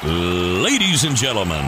Ladies and gentlemen,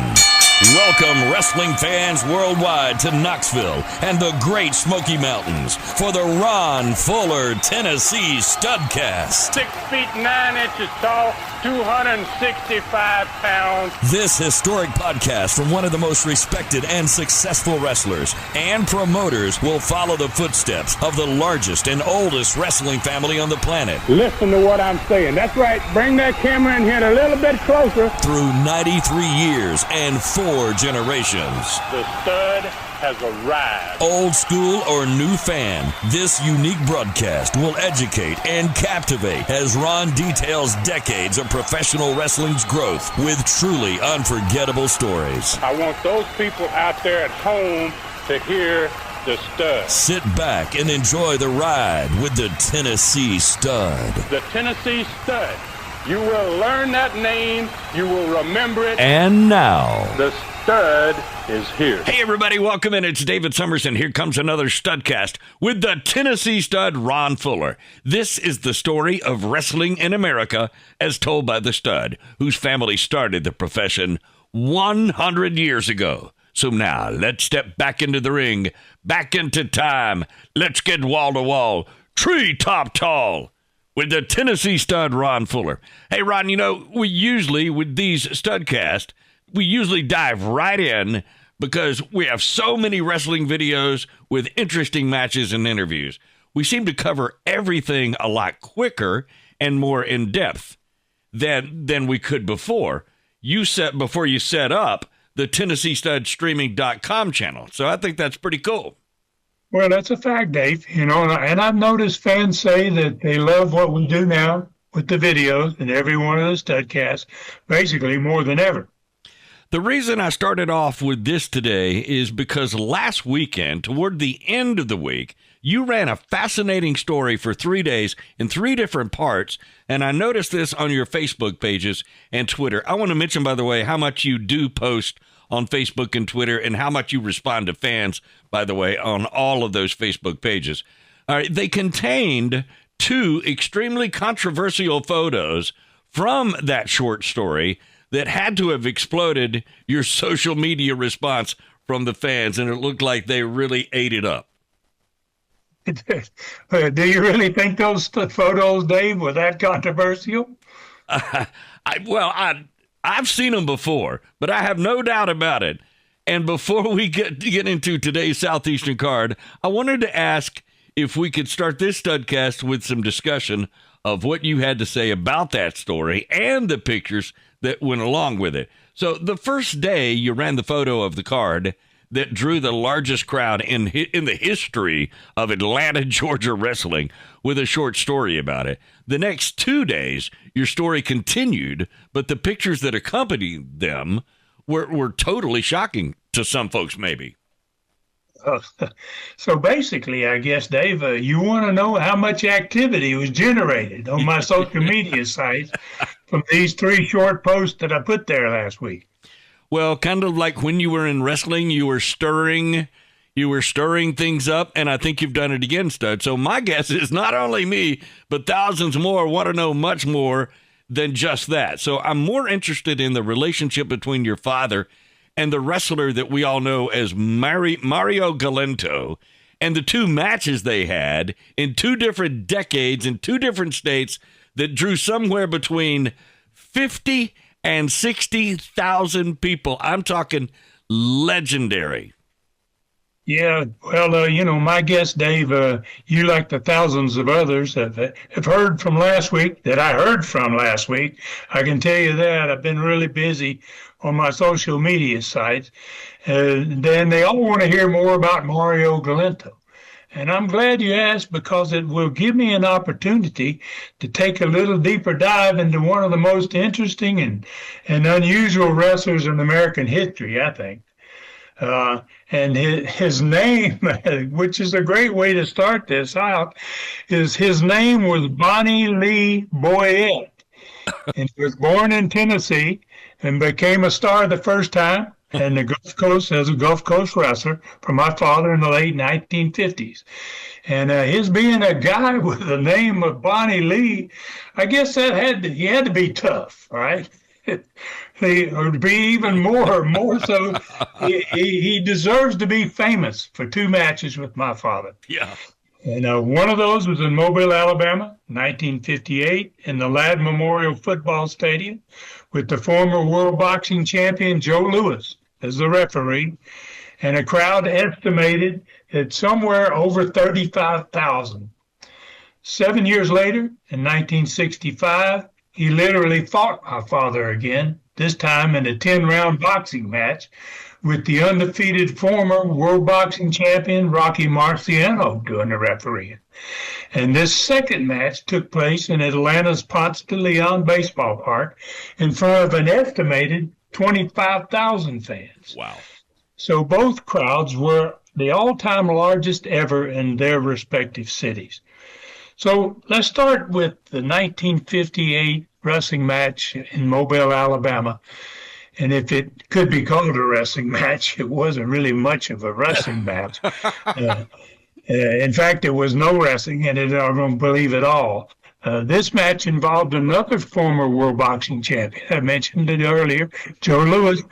welcome wrestling fans worldwide to Knoxville and the Great Smoky Mountains for the Ron Fuller, Tennessee Studcast. 6 feet 9 inches tall, 265 pounds. This historic podcast from one of the most respected and successful wrestlers and promoters will follow the footsteps of the largest and oldest wrestling family on the planet. Listen to what I'm saying. That's right. Bring that camera in here a little bit closer. Through 93 years and 4 generations. The stud has arrived. Old school or new fan, this unique broadcast will educate and captivate as Ron details decades of professional wrestling's growth with truly unforgettable stories. I want those people out there at home to hear the stud. Sit back and enjoy the ride with the Tennessee Stud. The Tennessee Stud. You will learn that name. You will remember it. And now, the stud is here. Hey, everybody. Welcome in. It's David Summers, and here comes another Studcast with the Tennessee Stud, Ron Fuller. This is the story of wrestling in America as told by the Stud, whose family started the profession 100 years ago. So now, let's step back into the ring, back into time. Let's get wall to wall, tree top tall, with the Tennessee Stud, Ron Fuller. Hey, Ron, you know, we usually, with these Studcast, we usually dive right in because we have so many wrestling videos with interesting matches and interviews. We seem to cover everything a lot quicker and more in depth than we could before. Before you set up the TennesseeStudStreaming.com channel. So I think that's pretty cool. Well, that's a fact, Dave. You know, and I've noticed fans say that they love what we do now with the videos and every one of the Studcasts, basically more than ever. The reason I started off with this today is because last weekend, toward the end of the week, you ran a fascinating story for 3 days in 3 different parts, and I noticed this on your Facebook pages and Twitter. I want to mention, by the way, how much you do post on Facebook and Twitter and how much you respond to fans, by the way, on all of those Facebook pages. All right, they contained 2 extremely controversial photos from that short story that had to have exploded your social media response from the fans, and it looked like they really ate it up. Do you really think those photos, Dave, were that controversial? I've seen them before, but I have no doubt about it. And before we get into today's Southeastern card, I wanted to ask if we could start this Studcast with some discussion of what you had to say about that story and the pictures that went along with it. So the first day you ran the photo of the card that drew the largest crowd in the history of Atlanta, Georgia wrestling with a short story about it. The next 2 days, your story continued, but the pictures that accompanied them were totally shocking to some folks, maybe. So basically, I guess, Dave, you want to know how much activity was generated on my social media sites from these 3 short posts that I put there last week. Well, kind of like when you were in wrestling, you were stirring things up, and I think you've done it again, Stud. So my guess is not only me, but thousands more want to know much more than just that. So I'm more interested in the relationship between your father and the wrestler that we all know as Mario Galento, and the 2 matches they had in 2 different decades in 2 different states that drew somewhere between 50 and 60,000 people. I'm talking legendary. Yeah, well, you know, my guess, Dave, you like the thousands of others have heard from last week that I heard from last week. I can tell you that. I've been really busy on my social media sites. Then they all want to hear more about Mario Galento. And I'm glad you asked because it will give me an opportunity to take a little deeper dive into one of the most interesting and unusual wrestlers in American history, I think. And his name, which is a great way to start this out, is his name was Bonnie Lee Boyette. And he was born in Tennessee and became a star the first time in the Gulf Coast as a Gulf Coast wrestler for my father in the late 1950s. And his being a guy with the name of Bonnie Lee, I guess he had to be tough, right? Or to be even more so, he deserves to be famous for two matches with my father. Yeah. And one of those was in Mobile, Alabama, 1958, in the Ladd Memorial Football Stadium, with the former world boxing champion Joe Louis as the referee, and a crowd estimated at somewhere over 35,000. 7 years later, in 1965, he literally fought my father again, this time in a 10-round boxing match with the undefeated former world boxing champion Rocky Marciano doing the refereeing. And this second match took place in Atlanta's Ponce de Leon Baseball Park in front of an estimated 25,000 fans. Wow. So both crowds were the all-time largest ever in their respective cities. So let's start with the 1958 wrestling match in Mobile, Alabama. And if it could be called a wrestling match, it wasn't really much of a wrestling match. In fact, there was no wrestling, and I don't believe at all. This match involved another former world boxing champion. I mentioned it earlier. Joe Louis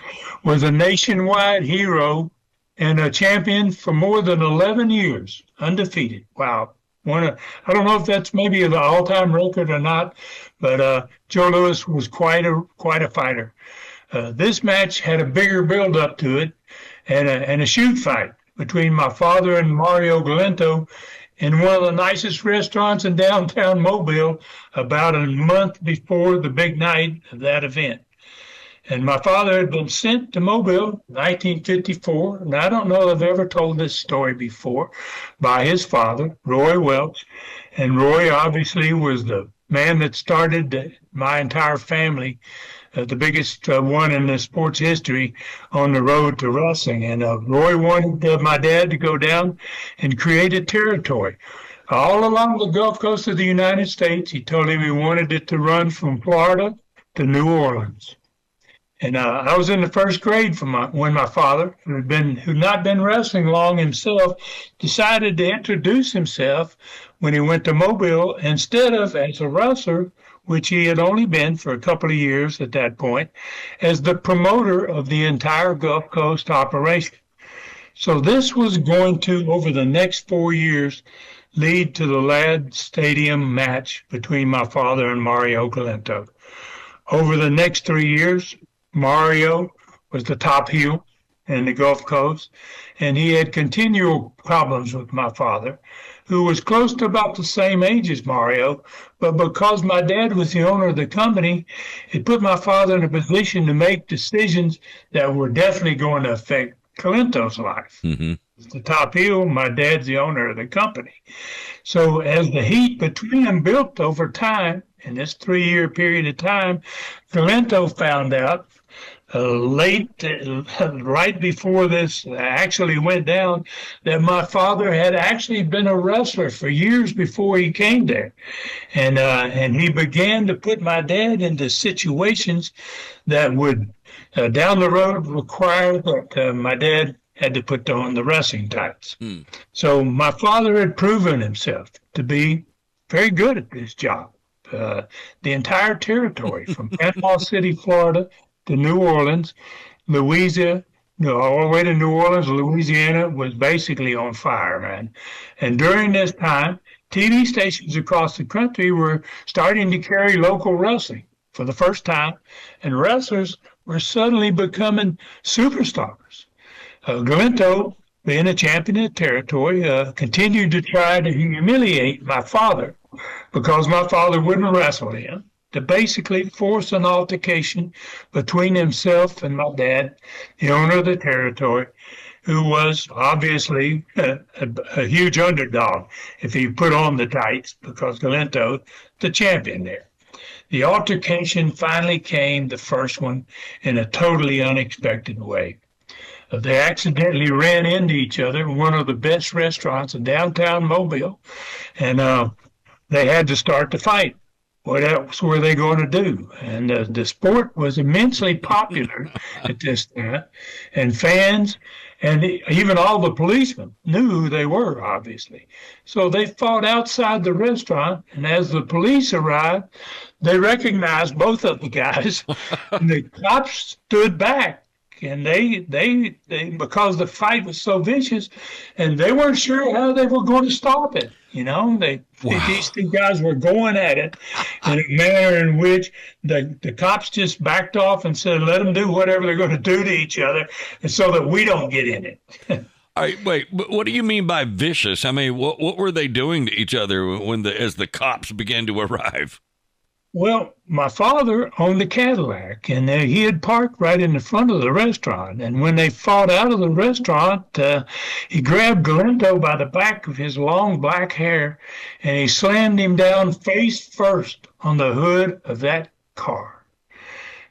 was a nationwide hero and a champion for more than 11 years, undefeated. Wow. I don't know if that's maybe the all-time record or not, but Joe Louis was quite a fighter. This match had a bigger build-up to it and a shoot fight between my father and Mario Galento in one of the nicest restaurants in downtown Mobile about a month before the big night of that event. And my father had been sent to Mobile in 1954, and I don't know if I've ever told this story before, by his father, Roy Welch. And Roy obviously was the man that started my entire family, the biggest one in the sports history, on the road to wrestling. And Roy wanted my dad to go down and create a territory all along the Gulf Coast of the United States. He told him he wanted it to run from Florida to New Orleans. And I was in the first grade when my father, who'd not been wrestling long himself, decided to introduce himself when he went to Mobile instead of as a wrestler, which he had only been for a couple of years at that point, as the promoter of the entire Gulf Coast operation. So this was going to, over the next 4 years, lead to the Ladd Stadium match between my father and Mario Galento. Over the next 3 years, Mario was the top heel in the Gulf Coast, and he had continual problems with my father, who was close to about the same age as Mario, but because my dad was the owner of the company, it put my father in a position to make decisions that were definitely going to affect Galento's life. Mm-hmm. As the top heel, my dad's the owner of the company. So as the heat between them built over time, in this 3-year period of time, Galento found out right before this actually went down, that my father had actually been a wrestler for years before he came there. And he began to put my dad into situations that would, down the road, require that my dad had to put on the wrestling tights. So my father had proven himself to be very good at this job. The entire territory from Panama City, Florida, to New Orleans, Louisiana, all the way to New Orleans, Louisiana was basically on fire, man. And during this time, TV stations across the country were starting to carry local wrestling for the first time, and wrestlers were suddenly becoming superstars. Galento, being a champion of the territory, continued to try to humiliate my father because my father wouldn't wrestle him, to basically force an altercation between himself and my dad, the owner of the territory, who was obviously a huge underdog if he put on the tights, because Galento, the champion there. The altercation finally came, the first one, in a totally unexpected way. They accidentally ran into each other in one of the best restaurants in downtown Mobile, and they had to start the fight. What else were they going to do? And the sport was immensely popular at this time, and fans And even all the policemen knew who they were, obviously. So they fought outside the restaurant, and as the police arrived, they recognized both of the guys, and the cops stood back. And they because the fight was so vicious, and they weren't sure how they were going to stop it. These two guys were going at it in a manner in which the cops just backed off and said, let them do whatever they're going to do to each other, and so that we don't get in it. All right, wait, but what do you mean by vicious? I mean, what were they doing to each other as the cops began to arrive? Well, my father owned a Cadillac, and he had parked right in the front of the restaurant. And when they fought out of the restaurant, he grabbed Galento by the back of his long black hair, and he slammed him down face first on the hood of that car.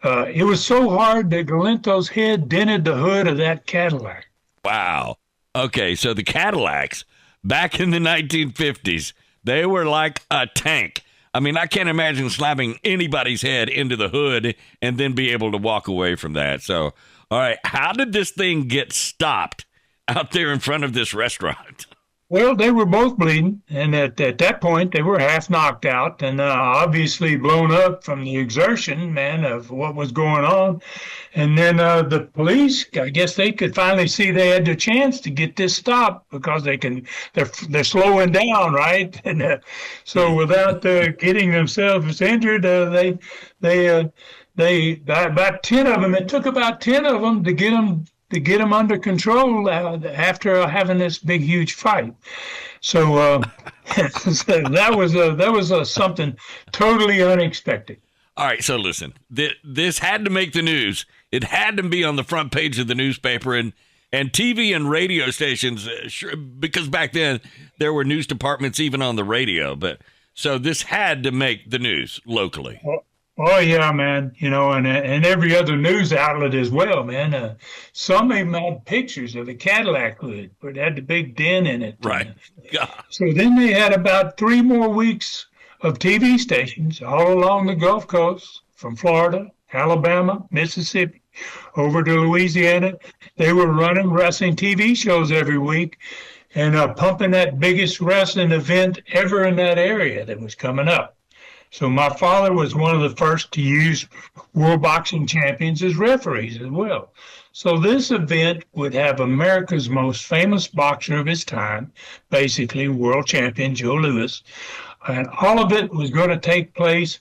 It was so hard that Galento's head dented the hood of that Cadillac. Wow. Okay, so the Cadillacs, back in the 1950s, they were like a tank. I mean, I can't imagine slapping anybody's head into the hood and then be able to walk away from that. So, all right, how did this thing get stopped out there in front of this restaurant? Well, they were both bleeding, and at that point, they were half knocked out and obviously blown up from the exertion, man, of what was going on. And then the police, I guess they could finally see they had the chance to get this stopped because they're slowing down, right? And so without getting themselves injured, they about 10 of them. It took about 10 of them to get them under control after having this big, huge fight. So that was something totally unexpected. All right, so listen, this had to make the news. It had to be on the front page of the newspaper and TV and radio stations, because back then there were news departments even on the radio. But so this had to make the news locally. Oh, yeah, man. And every other news outlet as well, man. Some even had pictures of the Cadillac hood where it had the big dent in it. Right. God. So then they had about 3 more weeks of TV stations all along the Gulf Coast, from Florida, Alabama, Mississippi, over to Louisiana. They were running wrestling TV shows every week and pumping that biggest wrestling event ever in that area that was coming up. So my father was one of the first to use world boxing champions as referees as well. So this event would have America's most famous boxer of his time, basically world champion Joe Louis, and all of it was going to take place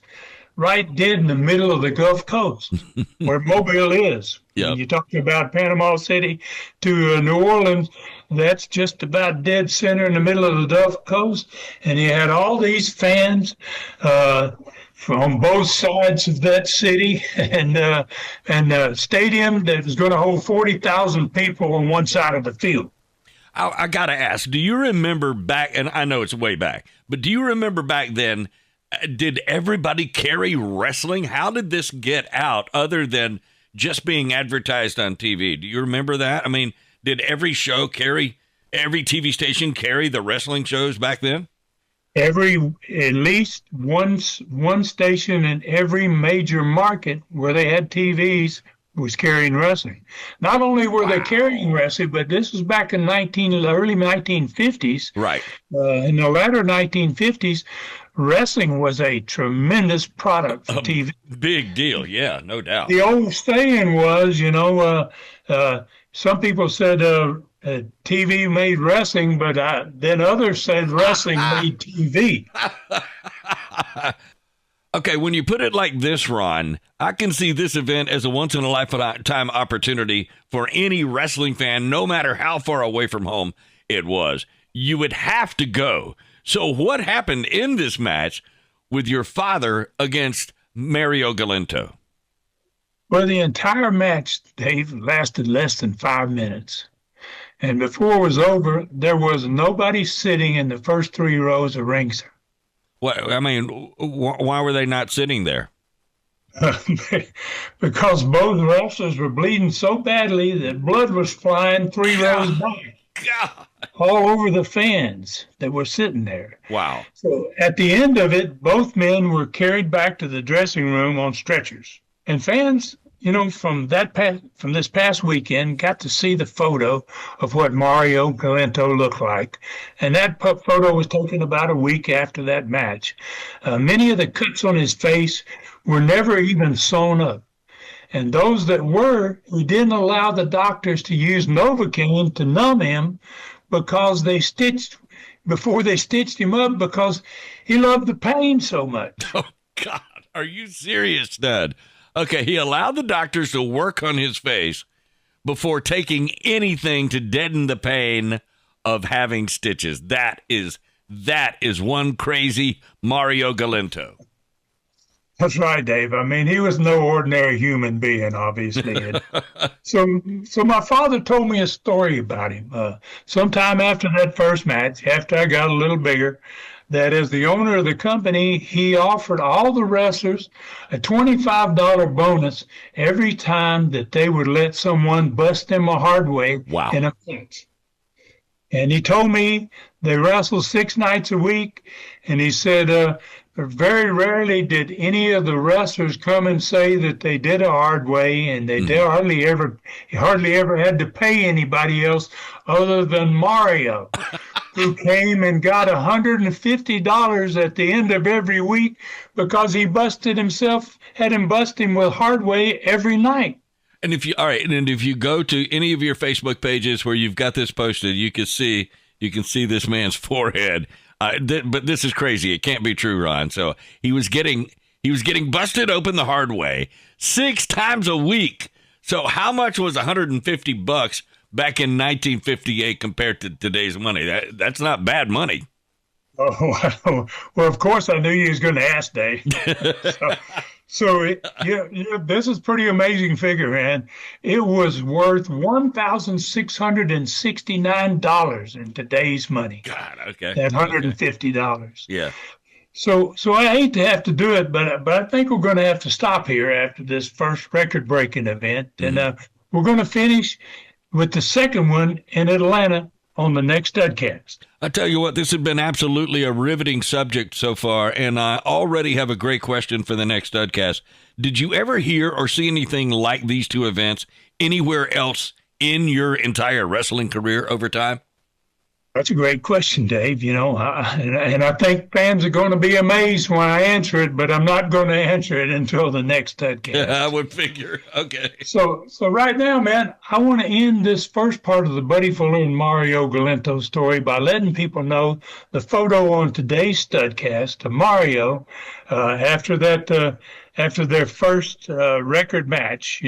right dead in the middle of the Gulf Coast, where Mobile is. Yep. You talked about Panama City to New Orleans. That's just about dead center in the middle of the Gulf Coast. And you had all these fans from both sides of that city, and a stadium that was going to hold 40,000 people on one side of the field. I got to ask, do you remember back, and I know it's way back, but do you remember back then, did everybody carry wrestling? How did this get out other than just being advertised on TV? Do you remember that? I mean, did every TV station carry the wrestling shows back then? At least one station in every major market where they had TVs was carrying wrestling. Not only were they carrying wrestling, but this was back in early 1950s. Right. In the latter 1950s, wrestling was a tremendous product for TV. Big deal, yeah, no doubt. The old saying was, some people said TV made wrestling, but then others said wrestling made TV. Okay, when you put it like this, Ron, I can see this event as a once-in-a-lifetime opportunity for any wrestling fan, no matter how far away from home it was. You would have to go. So what happened in this match with your father against Mario Galento? Well, the entire match, Dave, lasted less than 5 minutes. And before it was over, there was nobody sitting in the first 3 rows of ringside. What, I mean, why were they not sitting there? Because both wrestlers were bleeding so badly that blood was flying 3 rows back. God. All over the fans that were sitting there. Wow. So at the end of it, both men were carried back to the dressing room on stretchers. And fans from this past weekend, got to see the photo of what Mario Galento looked like, and that photo was taken about a week after that match. Many of the cuts on his face were never even sewn up, and those that were, he didn't allow the doctors to use Novocaine to numb him because before they stitched him up because he loved the pain so much. Oh, God. Are you serious, Stud? Okay, he allowed the doctors to work on his face before taking anything to deaden the pain of having stitches. That is one crazy Mario Galento. That's right, Dave. I mean, he was no ordinary human being, obviously. And so my father told me a story about him. Sometime after that first match, after I got a little bigger, that as the owner of the company, he offered all the wrestlers a $25 bonus every time that they would let someone bust them a hard way in a match. And he told me they wrestled 6 nights a week, and he said very rarely did any of the wrestlers come and say that they did a hard way, and they hardly ever had to pay anybody else other than Mario, who came and got $150 at the end of every week because he had him bust him with hard way every night. And if you go to any of your Facebook pages where you've got this posted, you can see this man's forehead. But this is crazy. It can't be true, Ron. So he was getting busted open the hard way 6 times a week. So how much was $150 back in 1958 compared to today's money? That's not bad money. Oh, well, of course I knew you was going to ask, Dave. This is pretty amazing figure, man. It was worth $1,669 in today's money. God, okay. That $150. Yeah. So I hate to have to do it, but I think we're going to have to stop here after this first record-breaking event, and we're going to finish with the second one in Atlanta on the next Studcast. I tell you what, this has been absolutely a riveting subject so far, and I already have a great question for the next Studcast. Did you ever hear or see anything like these 2 events anywhere else in your entire wrestling career over time? That's a great question, Dave. And I think fans are going to be amazed when I answer it, but I'm not going to answer it until the next Studcast. I would figure. Okay. So right now, man, I want to end this first part of the Buddy Fuller and Mario Galento story by letting people know the photo on today's Studcast of Mario after their first record match.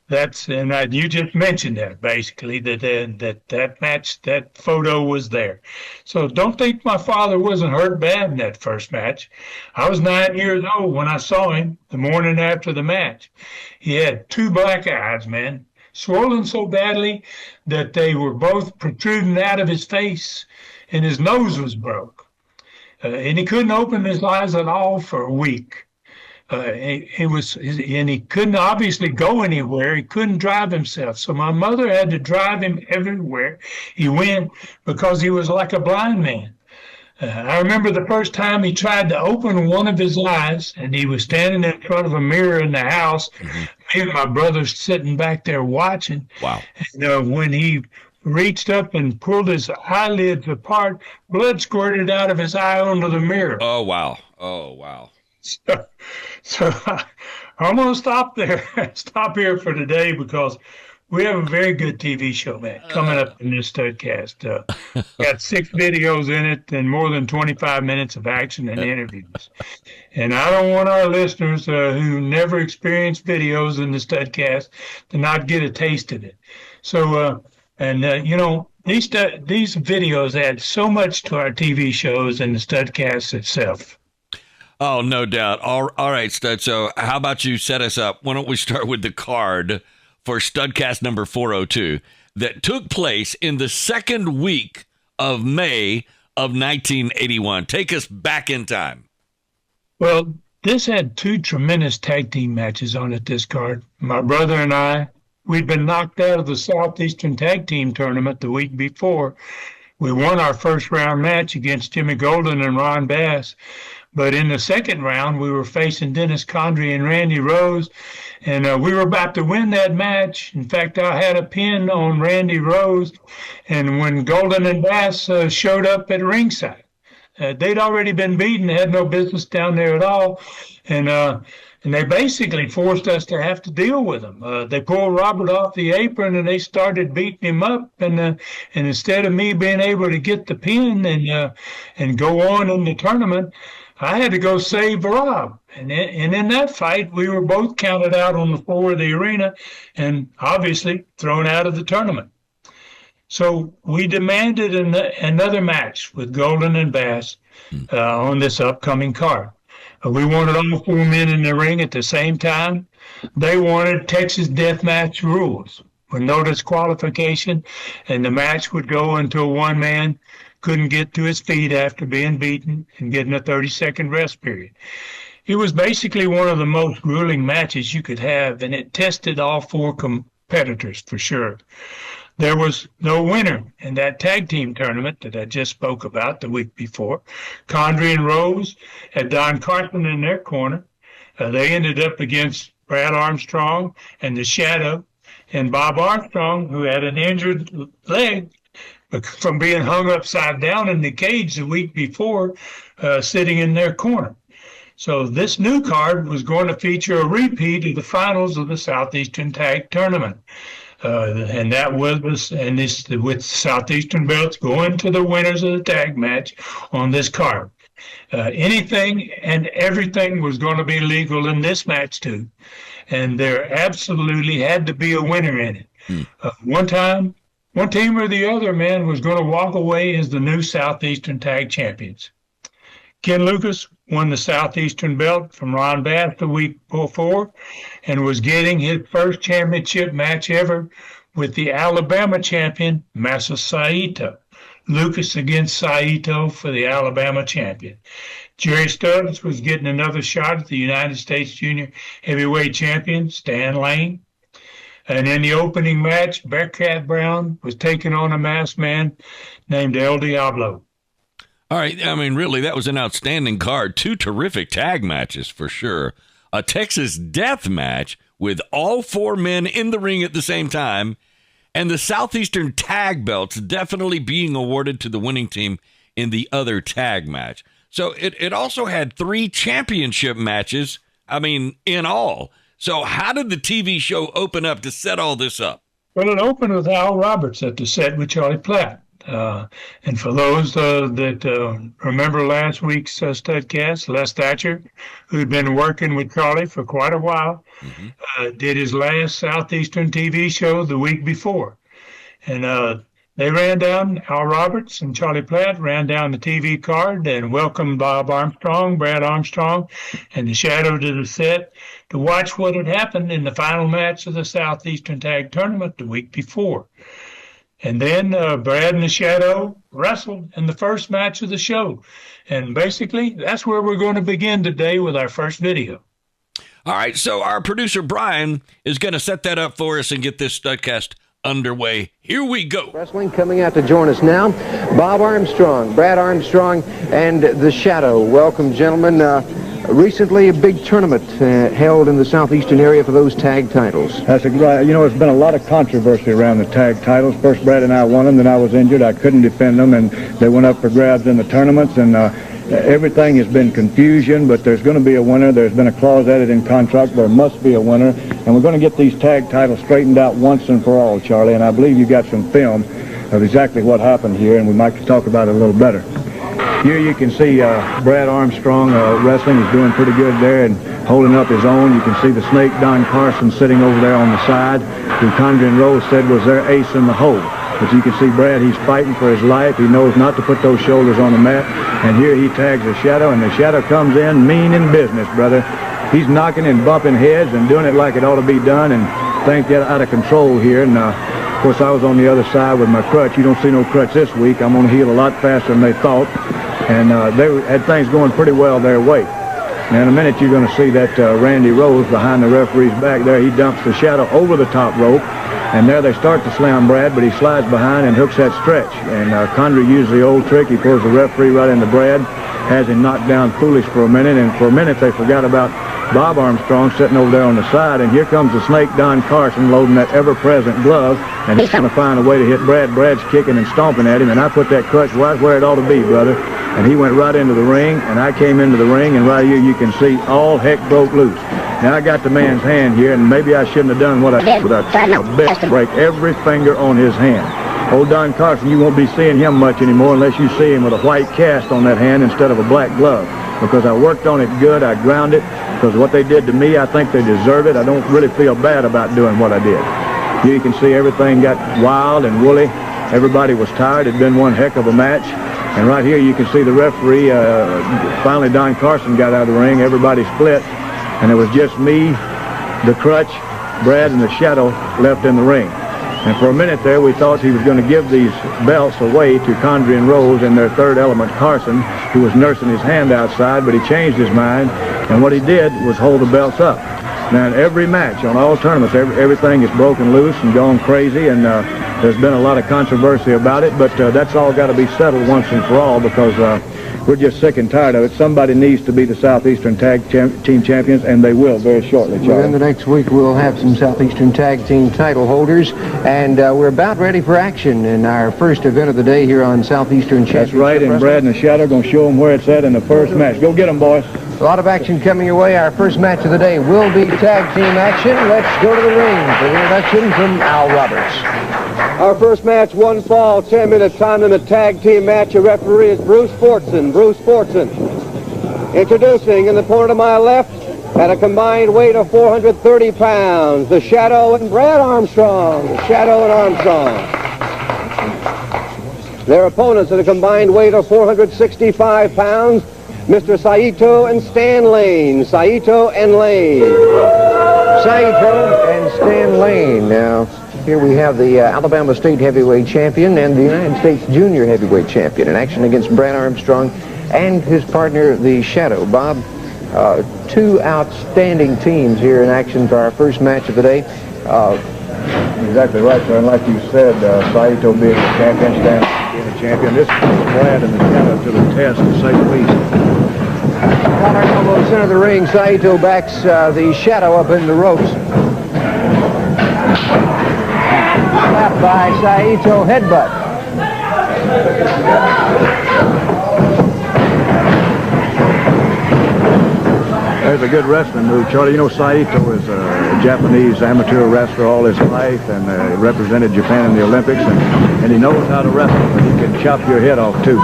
You just mentioned that basically that photo was there. So don't think my father wasn't hurt bad in that first match. I was 9 years old when I saw him the morning after the match. He had 2 black eyes, man, swollen so badly that they were both protruding out of his face, and his nose was broke. And he couldn't open his eyes at all for a week. He couldn't obviously go anywhere. He couldn't drive himself. So my mother had to drive him everywhere he went because he was like a blind man. I remember the first time he tried to open one of his eyes, and he was standing in front of a mirror in the house. Me and my brother sitting back there watching. Wow. And when he reached up and pulled his eyelids apart, blood squirted out of his eye onto the mirror. Oh, wow. Oh, wow. So I'm going to stop here for today because we have a very good TV show, man, coming up in this Studcast. Got 6 videos in it and more than 25 minutes of action and interviews. And I don't want our listeners who never experienced videos in the Studcast to not get a taste of it. So, these videos add so much to our TV shows and the Studcast itself. Oh, no doubt. All right, Stud. So how about you set us up? Why don't we start with the card for Studcast number 402 that took place in the second week of May of 1981. Take us back in time. Well, this had 2 tremendous tag team matches on it, this card. My brother and I, we'd been knocked out of the Southeastern Tag Team Tournament the week before. We won our first round match against Jimmy Golden and Ron Bass, But in the second round, we were facing Dennis Condrey and Randy Rose, and we were about to win that match. In fact, I had a pin on Randy Rose, and when Golden and Bass showed up at ringside, they'd already been beaten, had no business down there at all, and they basically forced us to have to deal with them. They pulled Robert off the apron and they started beating him up. And instead of me being able to get the pin and go on in the tournament, I had to go save Rob. And in that fight, we were both counted out on the floor of the arena and obviously thrown out of the tournament. So we demanded another match with Golden and Bass on this upcoming card. We wanted all four men in the ring at the same time. They wanted Texas deathmatch rules with no disqualification, and the match would go until one man couldn't get to his feet after being beaten and getting a 30-second rest period. It was basically one of the most grueling matches you could have, and it tested all four competitors for sure. There was no winner in that tag team tournament that I just spoke about the week before. Condrey and Rose had Don Carson in their corner. They ended up against Brad Armstrong and the Shadow, and Bob Armstrong, who had an injured leg from being hung upside down in the cage the week before, sitting in their corner. So this new card was going to feature a repeat of the finals of the Southeastern Tag Tournament. And that was with Southeastern belts going to the winners of the tag match on this card. Anything and everything was going to be legal in this match too, and there absolutely had to be a winner in it. One team or the other, man, was going to walk away as the new Southeastern Tag Champions. Ken Lucas won the Southeastern belt from Ron Bass the week before and was getting his first championship match ever with the Alabama champion, Masa Sito. Lucas against Sito for the Alabama champion. Jerry Stubbs was getting another shot at the United States Junior Heavyweight Champion, Stan Lane. And in the opening match, Bearcat Brown was taking on a masked man named El Diablo. All right, I mean, really, that was an outstanding card. Two terrific tag matches, for sure. A Texas death match with all four men in the ring at the same time, and the Southeastern tag belts definitely being awarded to the winning team in the other tag match. So it also had 3 championship matches, I mean, in all. So how did the TV show open up to set all this up? Well, it opened with Al Roberts at the set with Charlie Platt. And for those that remember last week's Studcast, Les Thatcher, who'd been working with Charlie for quite a while, did his last Southeastern TV show the week before. And they ran down, Al Roberts and Charlie Platt ran down the TV card and welcomed Bob Armstrong, Brad Armstrong, and the Shadow to the set to watch what had happened in the final match of the Southeastern Tag Tournament the week before. And then Brad and the Shadow wrestled in the first match of the show. And basically, that's where we're going to begin today with our first video. All right, so our producer, Brian, is going to set that up for us and get this Studcast underway. Here we go. Wrestling coming out to join us now. Bob Armstrong, Brad Armstrong, and the Shadow. Welcome, gentlemen. Recently, a big tournament held in the southeastern area for those tag titles. That's exactly. You know, there's been a lot of controversy around the tag titles. First, Brad and I won them, then I was injured. I couldn't defend them, and they went up for grabs in the tournaments, and everything has been confusion, but there's going to be a winner. There's been a clause added in contract. There must be a winner, and we're going to get these tag titles straightened out once and for all, Charlie, and I believe you got some film of exactly what happened here, and we might talk about it a little better. Here you can see Brad Armstrong wrestling. He's doing pretty good there and holding up his own. You can see the snake Don Carson sitting over there on the side, who Condrey and Rose said was their ace in the hole. But you can see Brad, he's fighting for his life. He knows not to put those shoulders on the mat. And here he tags the Shadow, and the Shadow comes in mean in business, brother. He's knocking and bumping heads and doing it like it ought to be done, and things get out of control here. And of course, I was on the other side with my crutch. You don't see no crutch this week. I'm going to heal a lot faster than they thought. And they had things going pretty well their way. Now, in a minute, you're going to see that Randy Rose behind the referee's back there. He dumps the Shadow over the top rope. And there they start to slam Brad, but he slides behind and hooks that stretch. And Condrey uses the old trick. He pulls the referee right into Brad. has him knocked down foolish for a minute, and for a minute they forgot about Bob Armstrong sitting over there on the side, and here comes the snake Don Carson loading that ever-present glove, and he's going to find a way to hit Brad. Brad's kicking and stomping at him, and I put that crutch right where it ought to be, brother. And he went right into the ring, and I came into the ring, and right here you can see all heck broke loose. Now I got the man's hand here, and maybe I shouldn't have done what I did, but I tried my best to break every finger on his hand. Old Don Carson, you won't be seeing him much anymore unless you see him with a white cast on that hand instead of a black glove, because I worked on it good, I ground it, because what they did to me, I think they deserve it. I don't really feel bad about doing what I did. Here you can see everything got wild and woolly. Everybody was tired. It had been one heck of a match. And right here you can see the referee, finally Don Carson got out of the ring. Everybody split. And it was just me, the crutch, Brad, and the shadow left in the ring. And for a minute there, we thought he was going to give these belts away to Condrey and Rose and their third element, Carson, who was nursing his hand outside, but he changed his mind. And what he did was hold the belts up. Now, in every match, on all tournaments, everything is broken loose and gone crazy, and there's been a lot of controversy about it, but that's all got to be settled once and for all, because we're just sick and tired of it. Somebody needs to be the Southeastern Tag Team Champions, and they will very shortly, Charlie. Within the next week, we'll have some Southeastern Tag Team title holders, and we're about ready for action in our first event of the day here on Southeastern Championship. That's right, and Brad and the Shadow are going to show them where it's at in the first match. Go get them, boys. A lot of action coming your way. Our first match of the day will be tag team action. Let's go to the ring for the introduction from Al Roberts. Our first match, one fall, 10-minute time limit tag team match. Your referee is Bruce Fortson. Bruce Fortson. Introducing in the corner to my left, at a combined weight of 430 pounds, the Shadow and Brad Armstrong. The Shadow and Armstrong. Their opponents at a combined weight of 465 pounds, Mr. Sito and Stan Lane. Sito and Lane. Sito and Stan Lane. Now, here we have the Alabama State Heavyweight Champion and the United States Junior Heavyweight Champion in action against Brad Armstrong and his partner, the Shadow. Bob, two outstanding teams here in action for our first match of the day. Exactly right, sir. And like you said, Saito being the champion, Stan being the champion, this puts Brad and the Shadow to the test, to say the least. Got our elbow center of the ring. Saito backs the Shadow up in the ropes. Slap by Saito, headbutt. There's a good wrestling move, Charlie. You know, Saito is a Japanese amateur wrestler all his life, and represented Japan in the Olympics, and he knows how to wrestle, but he can chop your head off, too.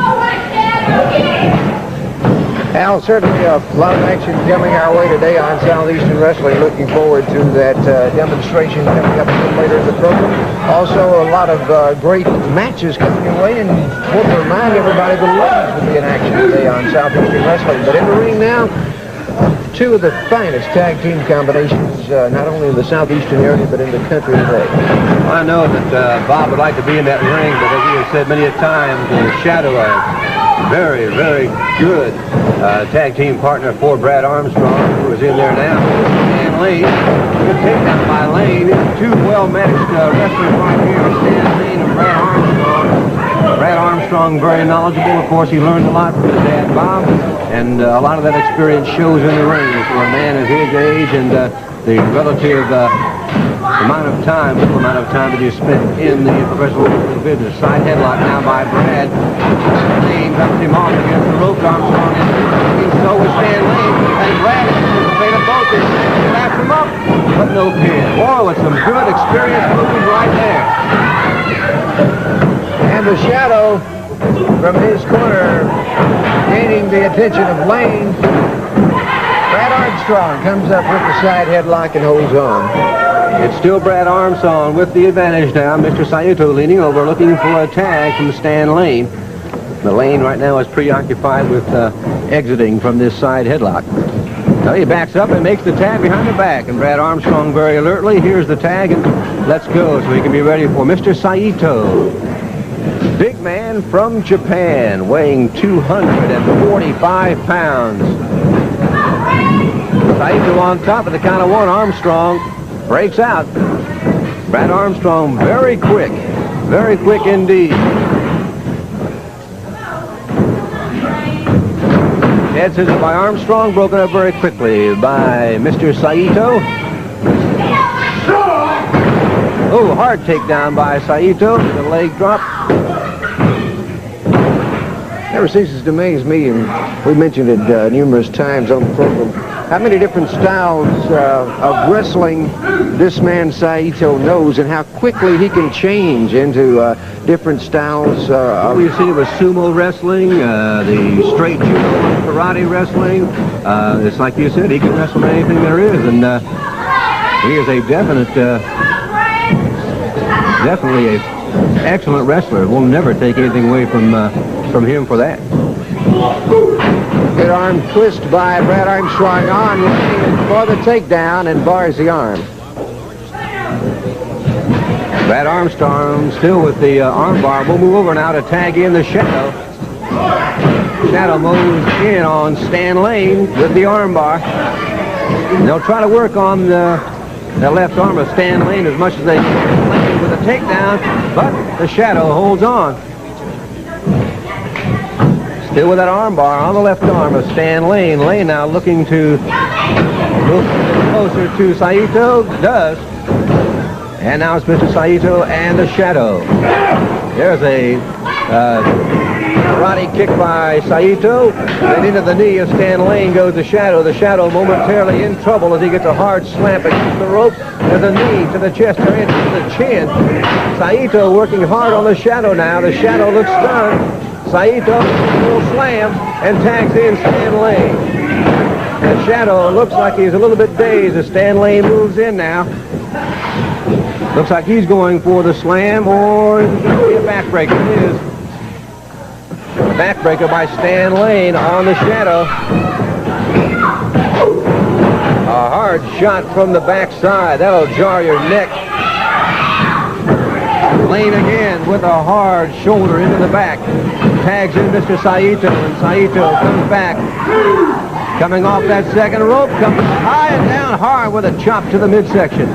Al, certainly a lot of action coming our way today on Southeastern Wrestling. Looking forward to that demonstration coming up a little later in the program. Also, a lot of great matches coming your way, and want to remind everybody the ladies will be in action today on Southeastern Wrestling. But in the ring now, two of the finest tag team combinations, not only in the Southeastern area, but in the country today. Well, I know that Bob would like to be in that ring, but as he has said many a time, the Shadow, a very, very good tag team partner for Brad Armstrong, who is in there now. Stan Lane, good takedown by Lane. Two well-matched wrestlers right here, Stan Lane and Brad Armstrong. Brad Armstrong, very knowledgeable. Of course, he learned a lot from his dad, Bob, and a lot of that experience shows in the ring for a man of his age and the relative little amount of time that he spent in the professional wrestling business. Side headlock now by Brad. Lane cuts him off against the rope. Armstrong is so with Stan Lane, and Brad is anticipated both. He laps him up, but no pin. Boy, with some good experience moves right there. And the Shadow from his corner gaining the attention of Lane. Brad Armstrong comes up with the side headlock and holds on. It's still Brad Armstrong with the advantage now. Mr. Saito leaning over, looking for a tag from Stan Lane. The Lane right now is preoccupied with exiting from this side headlock. Now he backs up and makes the tag behind the back, and Brad Armstrong very alertly. Here's the tag, and let's go so he can be ready for Mr. Saito. Big man from Japan, weighing 245 pounds. Saito on top of the count of one. Armstrong breaks out. Brad Armstrong very quick indeed. Head scissors by Armstrong, broken up very quickly by Mr. Sito. Oh, hard takedown by Sito. The leg drop. Never ceases to amaze me, and we mentioned it numerous times on the program, how many different styles of wrestling this man Sito knows, and how quickly he can change into different styles. We've seen it with sumo wrestling, the straight judo, karate wrestling. It's like you said, he can wrestle anything there is, and he is a definitely a excellent wrestler. We'll never take anything away from him for that. Good arm twist by Brad Armstrong on for the takedown and bars the arm. Brad Armstrong still with the arm bar. We'll move over now to tag in the Shadow. Shadow moves in on Stan Lane with the arm bar. And they'll try to work on the left arm of Stan Lane as much as they can. Lane with a takedown, but the Shadow holds on. Still with that arm bar on the left arm of Stan Lane. Lane now looking to move closer to Sito. Does. And now it's Mr. Sito and the Shadow. There's a karate kick by Sito. Then into the knee of Stan Lane goes the Shadow. The Shadow momentarily in trouble as he gets a hard slamp against the rope. There's a knee to the chest or into the chin. Sito working hard on the Shadow now. The Shadow looks stunned. Sito will slam and tags in Stan Lane. The Shadow looks like he's a little bit dazed as Stan Lane moves in now. Looks like he's going for the slam, or is it going to be a backbreaker? It is. A backbreaker by Stan Lane on the Shadow. A hard shot from the backside. That'll jar your neck. Lane again with a hard shoulder into the back. Tags in Mr. Sito, and Sito comes back. Coming off that second rope, comes high and down hard with a chop to the midsection.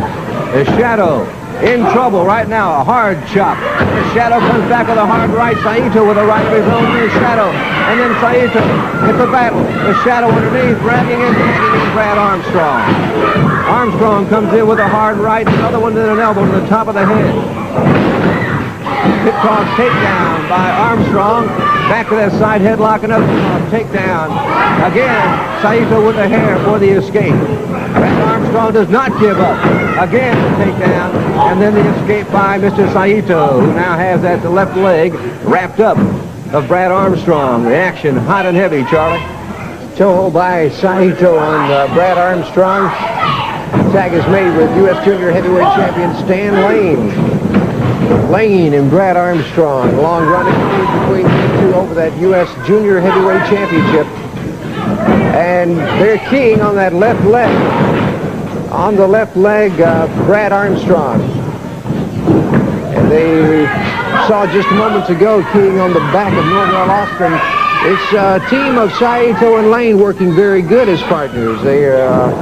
The Shadow in trouble right now, a hard chop. The Shadow comes back with a hard right. Sito with a right of his own to the Shadow. And then Sito, it's a battle. The Shadow underneath, grabbing and tagging in Brad Armstrong. Armstrong comes in with a hard right, another one to an elbow to the top of the head. Pit toss takedown by Armstrong. Back to that side headlock, another takedown. Again, Sito with the hair for the escape. Brad Armstrong does not give up. Again, the takedown, and then the escape by Mr. Sito, who now has that left leg wrapped up of Brad Armstrong. The action hot and heavy, Charlie. Toe by Sito on Brad Armstrong. Tag is made with U.S. Junior Heavyweight Champion Stan Lane. Lane and Brad Armstrong. Long running feud between the two over that U.S. Junior Heavyweight Championship. And they're keying on that left leg. On the left leg, Brad Armstrong. And they saw just moments ago keying on the back of Norwell Austin. It's a team of Sito and Lane working very good as partners. They are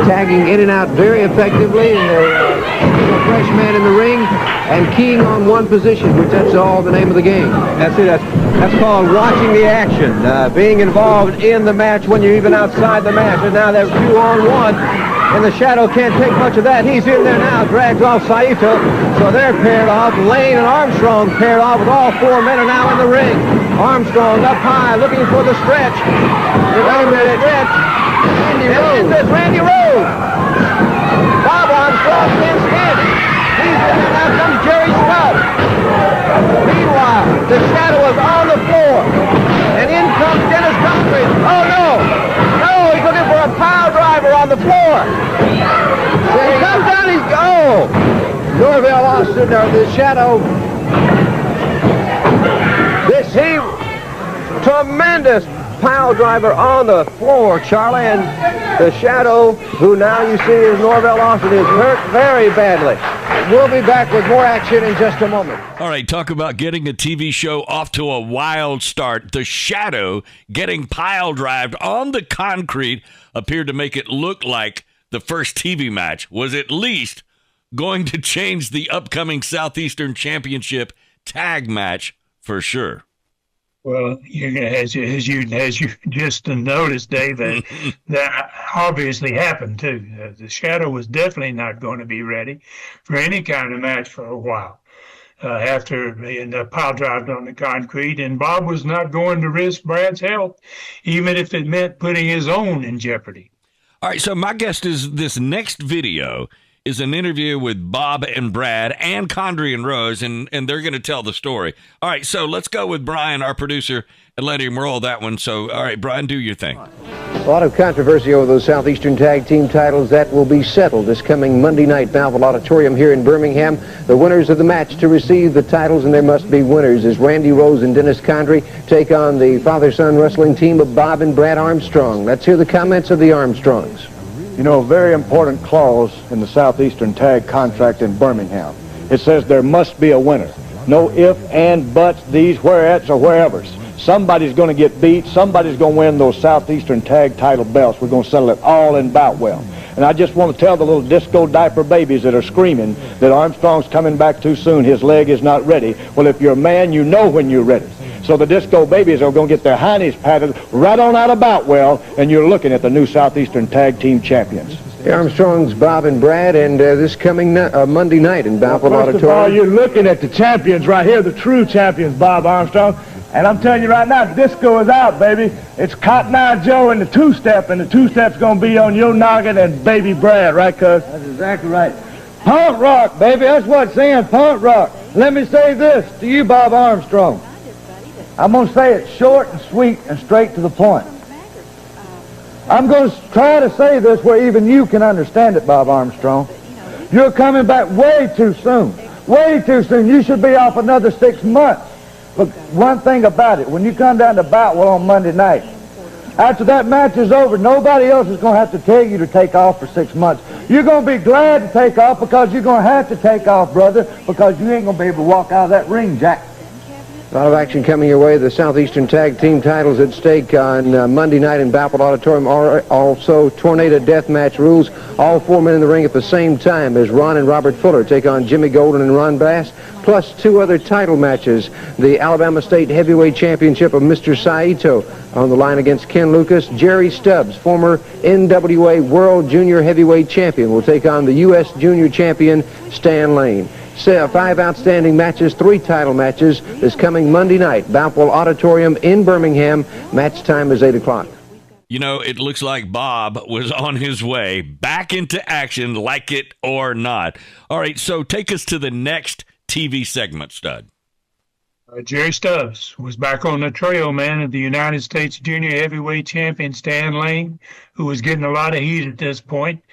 tagging in and out very effectively, and they're a fresh man in the ring and keying on one position, which that's all the name of the game. That's it. That's called watching the action, being involved in the match when you're even outside the match. And now they're 2-on-1, and the Shadow can't take much of that. He's in there now, drags off Sito, so they're paired off. Lane and Armstrong paired off with all four men are now in the ring. Armstrong up high, looking for the stretch. Randy Rhodes. Bob Armstrong spins in. He's in there. Now comes Jerry Stubbs. Meanwhile, the Shadow is on the floor. And in comes Dennis Godfrey. Oh, no. No, he's looking for a pile driver on the floor. He comes down, he's go. Norvell Austin, or the Shadow. Tremendous pile driver on the floor, Charlie, and the Shadow, who now you see is Norvell Austin, is hurt very badly. We'll be back with more action in just a moment. All right, talk about getting a TV show off to a wild start. The Shadow getting pile drived on the concrete appeared to make it look like the first TV match was at least going to change the upcoming Southeastern Championship tag match for sure. Well, as you just noticed, Dave, that obviously happened too. The Shadow was definitely not going to be ready for any kind of match for a while after being pile drived on the concrete, and Bob was not going to risk Brad's health, even if it meant putting his own in jeopardy. All right, so my guest is this next video is an interview with Bob and Brad and Condrey and Rose, and they're going to tell the story. All right, so let's go with Brian, our producer, and let him roll that one. So, all right, Brian, do your thing. A lot of controversy over those Southeastern Tag Team titles. That will be settled this coming Monday night, Balfour Auditorium here in Birmingham. The winners of the match to receive the titles, and there must be winners, is Randy Rose and Dennis Condrey take on the father-son wrestling team of Bob and Brad Armstrong. Let's hear the comments of the Armstrongs. You know, a very important clause in the Southeastern Tag contract in Birmingham. It says there must be a winner. No if, and, buts, these, whereats, or wherevers. Somebody's going to get beat. Somebody's going to win those Southeastern Tag title belts. We're going to settle it all in Boutwell. And I just want to tell the little disco diaper babies that are screaming that Armstrong's coming back too soon. His leg is not ready. Well, if you're a man, you know when you're ready. So the disco babies are going to get their heinies patted right on out of Boutwell, and you're looking at the new Southeastern Tag Team champions. The Armstrongs, Bob and Brad, and this coming Monday night in Balfour Auditorium. First of all, you're looking at the champions right here, the true champions, Bob Armstrong. And I'm telling you right now, disco is out, baby. It's Cotton Eye Joe and the two-step, and the two-step's going to be on your noggin and baby Brad, right, cuz? That's exactly right. Punk rock, baby, that's what it's saying, punk rock. Let me say this to you, Bob Armstrong. I'm going to say it short and sweet and straight to the point. I'm going to try to say this where even you can understand it, Bob Armstrong. You're coming back way too soon. Way too soon. You should be off another 6 months. Look, one thing about it, when you come down to Boutwell on Monday night, after that match is over, nobody else is going to have to tell you to take off for 6 months. You're going to be glad to take off because you're going to have to take off, brother, because you ain't going to be able to walk out of that ring, Jack. A lot of action coming your way. The Southeastern Tag Team titles at stake on Monday night in Balfour Auditorium. Also, Tornado Deathmatch rules. All 4 men in the ring at the same time as Ron and Robert Fuller take on Jimmy Golden and Ron Bass, plus 2 other title matches. The Alabama State Heavyweight Championship of Mr. Sito on the line against Ken Lucas. Jerry Stubbs, former NWA World Junior Heavyweight Champion, will take on the U.S. Junior Champion Stan Lane. 5 outstanding matches, 3 title matches this coming Monday night, Balfour Auditorium in Birmingham. Match time is 8 o'clock. You know, it looks like Bob was on his way back into action, like it or not. All right, so take us to the next TV segment, Stud. Jerry Stubbs was back on the trail, man, of the United States Junior Heavyweight Champion Stan Lane, who was getting a lot of heat at this point.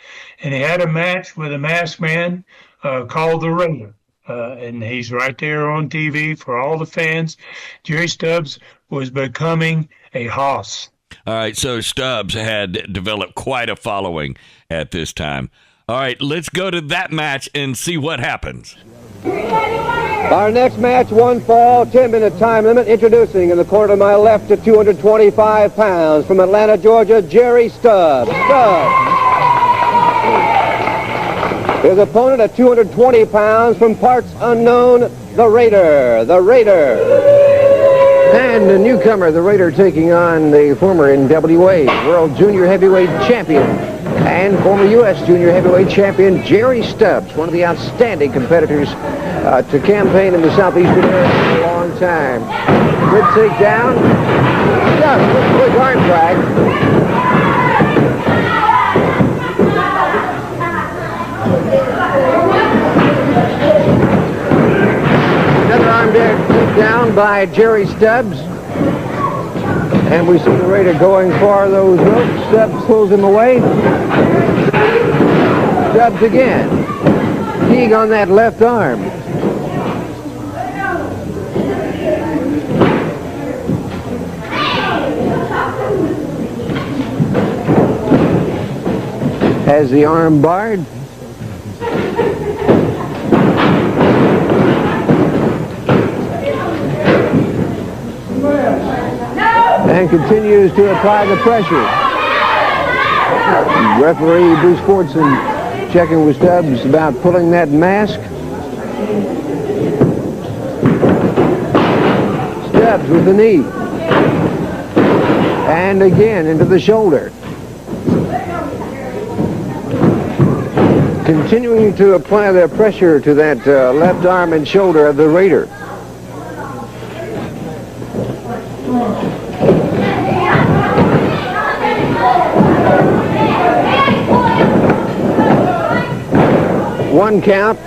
And he had a match with a masked man called The Raider. And he's right there on TV for all the fans. Jerry Stubbs was becoming a hoss. All right, so Stubbs had developed quite a following at this time. All right, let's go to that match and see what happens. Our next match, 1 fall, 10-minute time limit. Introducing in the corner to my left at 225 pounds from Atlanta, Georgia, Jerry Stubbs. His opponent at 220 pounds from parts unknown, The Raider. And a newcomer, The Raider, taking on the former NWA World Junior Heavyweight Champion and former U.S. Junior Heavyweight Champion, Jerry Stubbs, one of the outstanding competitors to campaign in the Southeastern area for a long time. Good takedown. Just quick arm drag. Another arm down by Jerry Stubbs. And we see the Raider going for those ropes. Stubbs pulls him away. Stubbs again. Keying on that left arm. Has the arm barred. And continues to apply the pressure. Referee Bruce Fortson checking with Stubbs about pulling that mask. Stubbs with the knee. and again into the shoulder. Continuing to apply their pressure to that left arm and shoulder of the Raider. One count.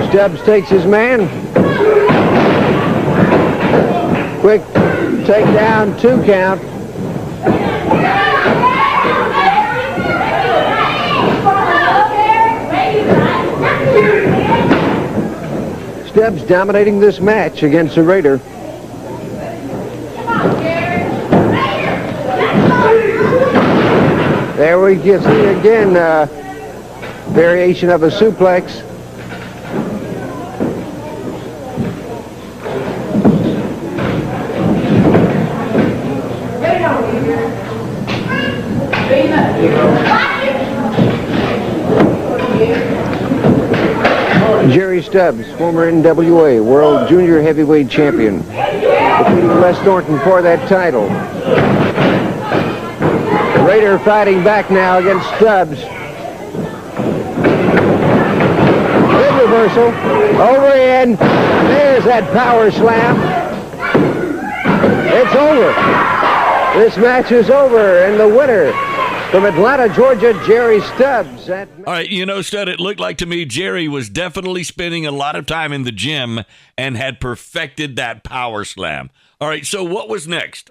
Stubbs takes his man. Quick takedown, 2 count. Stubbs dominating this match against the Raider. There we can see again variation of a suplex. Jerry Stubbs, former NWA World Junior Heavyweight Champion, defeating Les Thornton for that title. Raider fighting back now against Stubbs. Big reversal. Overhand. There's that power slam. It's over. This match is over, and the winner from Atlanta, Georgia, Jerry Stubbs. All right, you know, Stud, it looked like to me Jerry was definitely spending a lot of time in the gym and had perfected that power slam. All right, so what was next?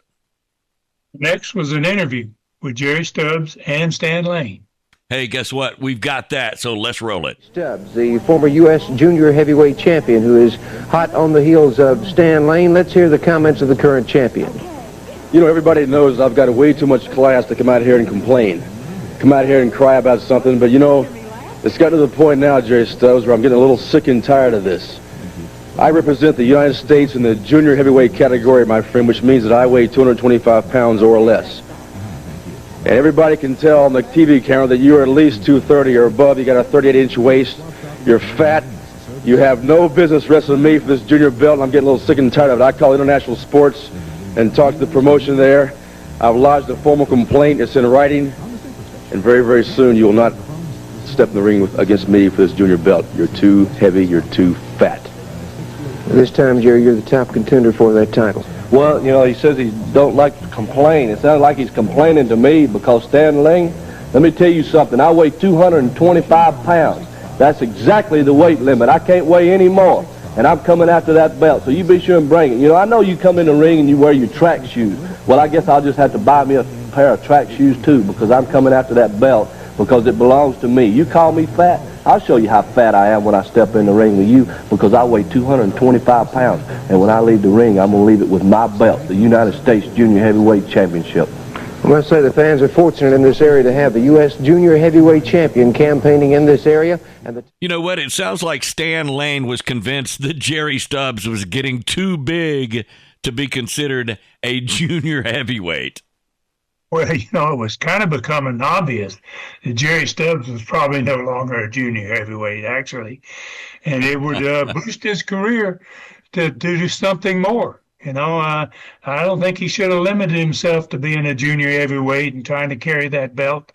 Next was an interview with Jerry Stubbs and Stan Lane. Hey, guess what? We've got that, so let's roll it. Stubbs, the former U.S. Junior Heavyweight Champion, who is hot on the heels of Stan Lane. Let's hear the comments of the current champion. You know, everybody knows I've got way too much class to come out here and complain. Come out here and cry about something, but you know, it's gotten to the point now, Jerry Stubbs, where I'm getting a little sick and tired of this. I represent the United States in the junior heavyweight category, my friend, which means that I weigh 225 pounds or less. And everybody can tell on the TV camera that you're at least 230 or above. You got a 38-inch waist. You're fat. You have no business wrestling me for this junior belt, and I'm getting a little sick and tired of it. I call International Sports and talk to the promotion there. I've lodged a formal complaint. It's in writing. And very, very soon you will not step in the ring against me for this junior belt. You're too heavy. You're too fat. This time, Jerry, you're the top contender for that title. Well, you know, he says he don't like to complain. It sounds like he's complaining to me because Stan Lane, let me tell you something. I weigh 225 pounds. That's exactly the weight limit. I can't weigh any more. And I'm coming after that belt, so you be sure and bring it. You know, I know you come in the ring and you wear your track shoes. Well, I guess I'll just have to buy me a pair of track shoes, too, because I'm coming after that belt because it belongs to me. You call me fat? I'll show you how fat I am when I step in the ring with you because I weigh 225 pounds. And when I leave the ring, I'm going to leave it with my belt, the United States Junior Heavyweight Championship. I must say the fans are fortunate in this area to have the U.S. Junior Heavyweight Champion campaigning in this area. And You know what? It sounds like Stan Lane was convinced that Jerry Stubbs was getting too big to be considered a junior heavyweight. Well, you know, it was kind of becoming obvious that Jerry Stubbs was probably no longer a junior heavyweight, actually. And it would boost his career to do something more. You know, I don't think he should have limited himself to being a junior heavyweight and trying to carry that belt.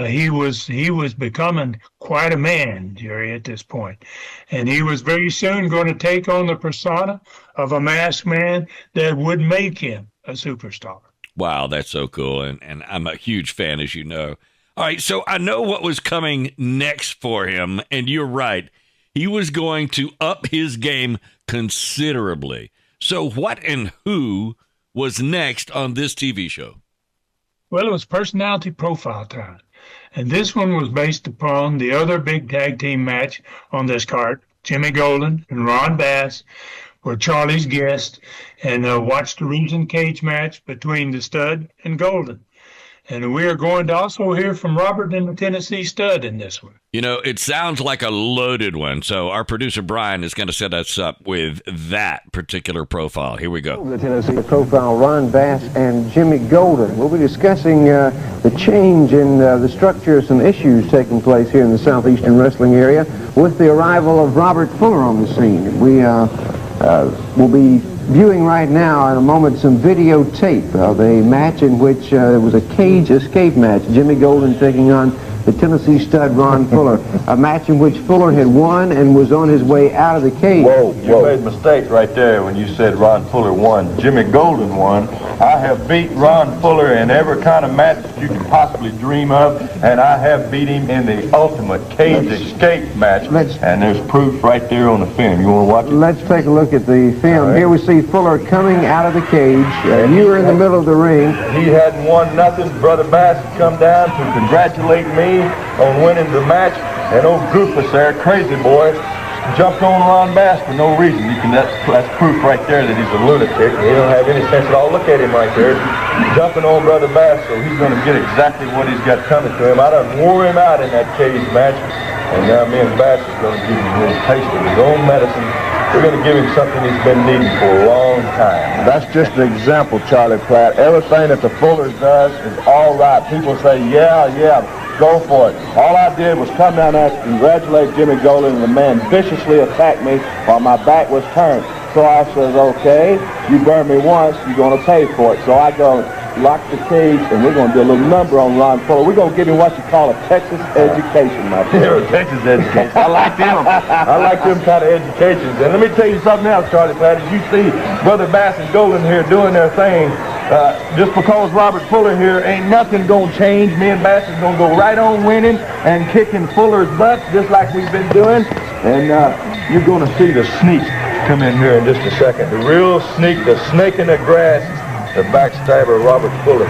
He was becoming quite a man, Jerry, at this point. And he was very soon going to take on the persona of a masked man that would make him a superstar. Wow, that's so cool. And I'm a huge fan, as you know. All right, so I know what was coming next for him, and you're right. He was going to up his game considerably. So what and who was next on this TV show? Well, it was personality profile time. And this one was based upon the other big tag team match on this card. Jimmy Golden and Ron Bass were Charlie's guests and watched the rings and cage match between the Stud and Golden. And we are going to also hear from Robert and the Tennessee Stud in this one. You know, it sounds like a loaded one, so our producer Brian is going to set us up with that particular profile. Here we go. The Tennessee profile, Ron Bass and Jimmy Golden. We'll be discussing the change in the structure of some issues taking place here in the Southeastern wrestling area with the arrival of Robert Fuller on the scene. We will be viewing right now in a moment some videotape of a match in which there was a cage escape match. Jimmy Golden taking on the Tennessee stud Ron Fuller. A match in which Fuller had won and was on his way out of the cage. Whoa, you made a mistake right there when you said Ron Fuller won. Jimmy Golden won. I have beat Ron Fuller in every kind of match that you can possibly dream of, and I have beat him in the ultimate cage escape match. And there's proof right there on the film. You want to watch it? Let's take a look at the film. Right. Here we see Fuller coming out of the cage. You were in the middle of the ring. He hadn't won nothing. Brother Bass had come down to congratulate me on winning the match, and old Goofus there, crazy boy, jumped on Ron Bass for no reason. That's proof right there that he's a lunatic. He don't have any sense at all. Look at him right there, jumping on Brother Bass, so he's going to get exactly what he's got coming to him. I done wore him out in that cage match, and now me and Bass is going to give him a little taste of his own medicine. We're going to give him something he's been needing for a long time. That's just an example, Charlie Platt. Everything that the Fullers does is all right. People say, yeah, go for it. All I did was come down there to congratulate Jimmy Golden, and the man viciously attacked me while my back was turned. So I says, okay, you burned me once, you're going to pay for it. So I go lock the cage, and we're going to do a little number on Ron Fuller. We're going to give him what you call a Texas education, my friend. Yeah, Texas education. I like them. I like them kind of educations. And let me tell you something else, Charlie Platt. As you see Brother Bass and Golden here doing their thing, just because Robert Fuller here, ain't nothing going to change. Me and Bass is going to go right on winning and kicking Fuller's butts just like we've been doing. And you're going to see the sneak come in here in just a second. The real sneak, the snake in the grass, the backstabber Robert Fuller.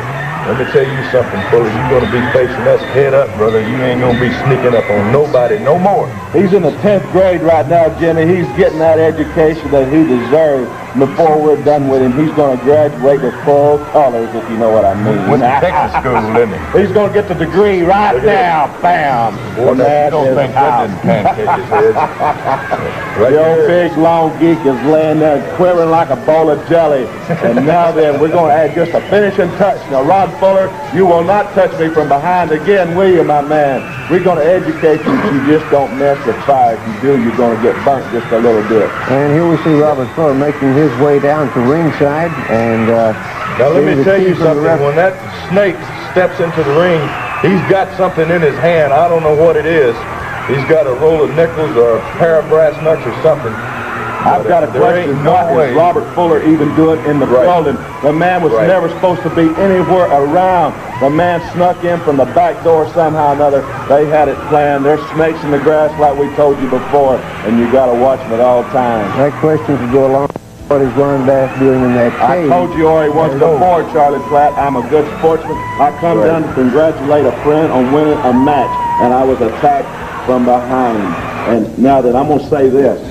Let me tell you something, Fuller. You're going to be facing us head up, brother. You ain't going to be sneaking up on nobody no more. He's in the 10th grade right now, Jimmy. He's getting that education that he deserves. Before we're done with him, he's going to graduate with full colors, if you know what I mean. Went to Texas school, didn't he? He's going to get the degree right now. Bam. Boy, you don't think that didn't pancake his head. The old big, long geek is laying there quivering like a bowl of jelly. And now then, we're going to add just a finishing touch. Now, Ron Fuller, you will not touch me from behind again, will you, my man? We're going to educate you. You just don't mess with fire. If you do, you're going to get burnt just a little bit. And here we see Robert Fuller making his way down to ringside. And now let me tell you something. When that snake steps into the ring, he's got something in his hand. I don't know what it is. He's got a roll of nickels or a pair of brass knucks or something. I've got a question. What is Robert Fuller even doing in the building? The man was never supposed to be anywhere around. The man snuck in from the back door somehow or another. They had it planned. There's snakes in the grass like we told you before, and you got to watch them at all times. That question could go along. What is Ron Bass doing in that cage? I told you already once before, Charlie Platt, I'm a good sportsman. I come down to congratulate a friend on winning a match, and I was attacked from behind. And now that I'm going to say this,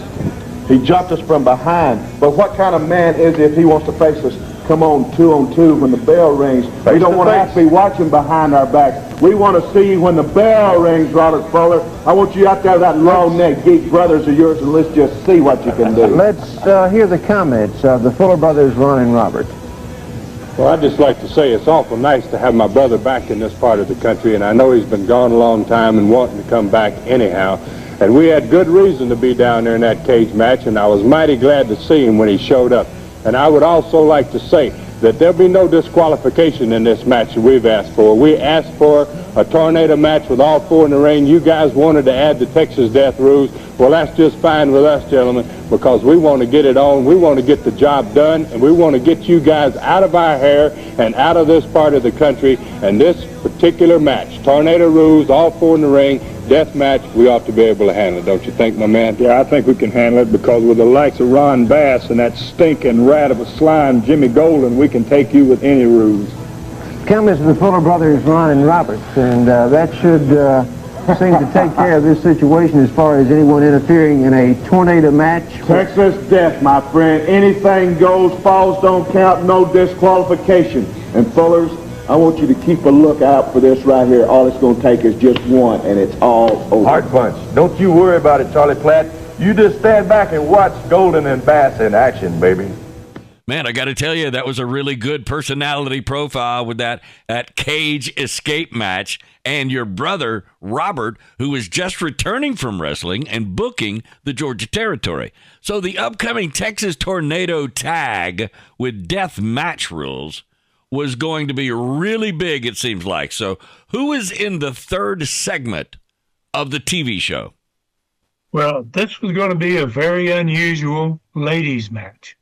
he jumped us from behind. But what kind of man is he if he wants to face us? Come on, 2-on-2 when the bell rings. We don't want to have to be watching behind our backs. We want to see you when the bell rings, Robert Fuller. I want you out there, that long-necked geek brothers of yours, and let's just see what you can do. Let's hear the comments of the Fuller brothers, Ron and Robert. Well, I'd just like to say it's awful nice to have my brother back in this part of the country, and I know he's been gone a long time and wanting to come back anyhow. And we had good reason to be down there in that cage match, and I was mighty glad to see him when he showed up. And I would also like to say that there'll be no disqualification in this match that we've asked for. We asked for a tornado match with all four in the ring. You guys wanted to add the Texas death rules. Well, that's just fine with us, gentlemen, because we want to get it on. We want to get the job done, and we want to get you guys out of our hair and out of this part of the country. And this particular match, tornado rules, all four in the ring, death match, we ought to be able to handle it, don't you think, my man? Yeah, I think we can handle it, because with the likes of Ron Bass and that stinking rat of a slime, Jimmy Golden, we can take you with any rules. Comments of the Fuller brothers, Ron and Robert, and that should seem to take care of this situation as far as anyone interfering in a tornado match. Texas death, my friend. Anything goes, falls don't count, no disqualification. And Fullers, I want you to keep a lookout for this right here. All it's going to take is just one, and it's all over. Hard punch. Don't you worry about it, Charlie Platt. You just stand back and watch Golden and Bass in action, baby. Man, I got to tell you, that was a really good personality profile with that cage escape match. And your brother, Robert, who is just returning from wrestling and booking the Georgia territory. So the upcoming Texas Tornado tag with death match rules was going to be really big, it seems like. So who is in the third segment of the TV show? Well, this was going to be a very unusual ladies match.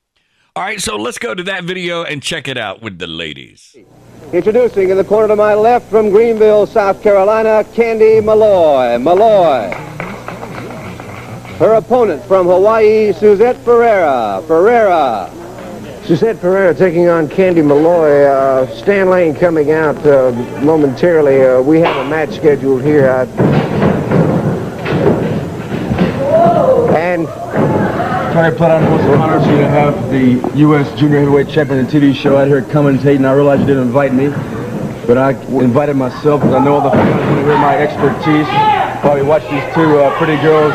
All right, so let's go to that video and check it out with the ladies. Introducing in the corner to my left from Greenville, South Carolina, Candy Malloy. Her opponent from Hawaii, Suzette Ferreira. Suzette Ferreira taking on Candy Malloy. Stan Lane coming out momentarily. We have a match scheduled here. And Tony Platt, it's an honor for you to have the U.S. Junior Heavyweight Champion of the TV show out here commentating. I realize you didn't invite me, but I invited myself because I know all the fans want to hear my expertise. Probably watch these two pretty girls.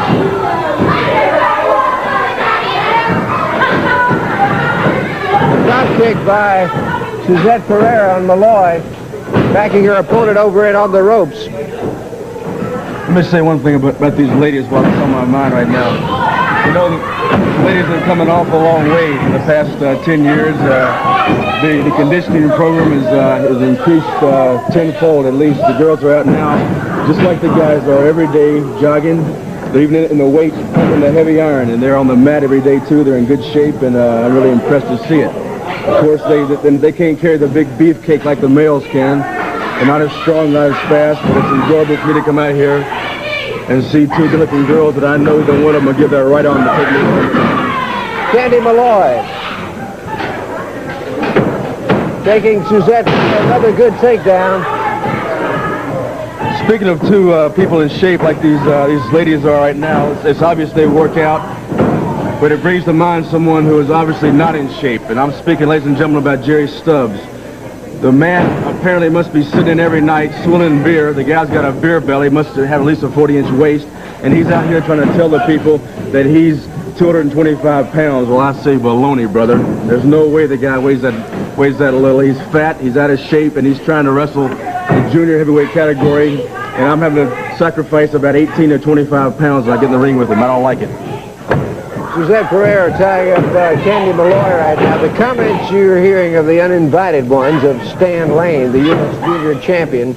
drop kick by Suzette Ferreira on Malloy, backing her opponent over it on the ropes. Let me say one thing about these ladies while it's on my mind right now. You know, the ladies have come an awful long way in the past 10 years. The conditioning program is increased tenfold at least. The girls are out now, just like the guys are, every day jogging. They're even in the weights, pumping the heavy iron, and they're on the mat every day too. They're in good shape, and I'm really impressed to see it. Of course, they can't carry the big beefcake like the males can. They're not as strong, not as fast, but it's enjoyable for me to come out here and see two good-looking girls that I know either one of them will give their right arm to take me home. Candy Malloy taking Suzette for another good takedown. Speaking of two people in shape like these ladies are right now, it's obvious they work out, but it brings to mind someone who is obviously not in shape. And I'm speaking, ladies and gentlemen, about Jerry Stubbs. The man apparently must be sitting in every night swilling beer. The guy's got a beer belly, must have at least a 40-inch waist, and he's out here trying to tell the people that he's 225 pounds. Well, I say baloney, brother. There's no way the guy weighs that little. He's fat, he's out of shape, and he's trying to wrestle the junior heavyweight category, and I'm having to sacrifice about 18 to 25 pounds when I get in the ring with him. I don't like it. Suzette Ferreira tying up Candy Malloy right now. The comments you're hearing of the uninvited ones of Stan Lane, the U.S. Junior Champion.